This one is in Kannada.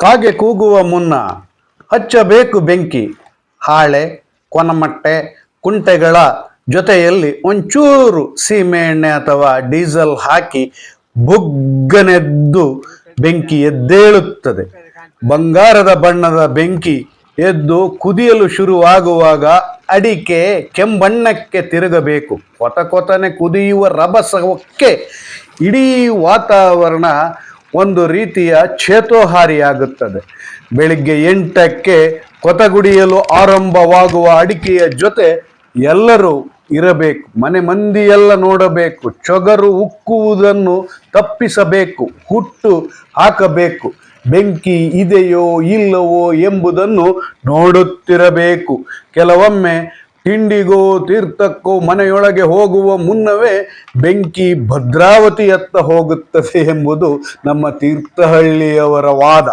ಕಾಗೆ ಕೂಗುವ ಮುನ್ನ ಹಚ್ಚಬೇಕು ಬೆಂಕಿ. ಹಾಳೆ, ಕೊನಮಟ್ಟೆ, ಕುಂಟೆಗಳ ಜೊತೆಯಲ್ಲಿ ಒಂಚೂರು ಸೀಮೆಎಣ್ಣೆ ಅಥವಾ ಡೀಸೆಲ್ ಹಾಕಿ ಬುಗ್ಗನೆದ್ದು ಬೆಂಕಿ ಎದ್ದೇಳುತ್ತದೆ. ಬಂಗಾರದ ಬಣ್ಣದ ಬೆಂಕಿ ಎದ್ದು ಕುದಿಯಲು ಶುರುವಾಗುವಾಗ ಅಡಿಕೆ ಕೆಂಬಣ್ಣಕ್ಕೆ ತಿರುಗಬೇಕು. ಕೊತನೆ ಕುದಿಯುವ ರಭಸಕ್ಕೆ ಇಡೀ ವಾತಾವರಣ ಒಂದು ರೀತಿಯ ಚೇತೋಹಾರಿಯಾಗುತ್ತದೆ. ಬೆಳಿಗ್ಗೆ 8ಕ್ಕೆ ಕೊತಗುಡಿಯಲು ಆರಂಭವಾಗುವ ಅಡಿಕೆಯ ಜೊತೆ ಎಲ್ಲರೂ ಇರಬೇಕು. ಮನೆ ಮಂದಿಯೆಲ್ಲ ನೋಡಬೇಕು. ಚೊಗರು ಉಕ್ಕುವುದನ್ನು ತಪ್ಪಿಸಬೇಕು. ಹುಟ್ಟು ಹಾಕಬೇಕು. ಬೆಂಕಿ ಇದೆಯೋ ಇಲ್ಲವೋ ಎಂಬುದನ್ನು ನೋಡುತ್ತಿರಬೇಕು. ಕೆಲವೊಮ್ಮೆ ತಿಂಡಿಗೋ ತೀರ್ಥಕ್ಕೋ ಮನೆಯೊಳಗೆ ಹೋಗುವ ಮುನ್ನವೇ ಬೆಂಕಿ ಭದ್ರಾವತಿಯತ್ತ ಹೋಗುತ್ತದೆ ಎಂಬುದು ನಮ್ಮ ತೀರ್ಥಹಳ್ಳಿಯವರ ವಾದ.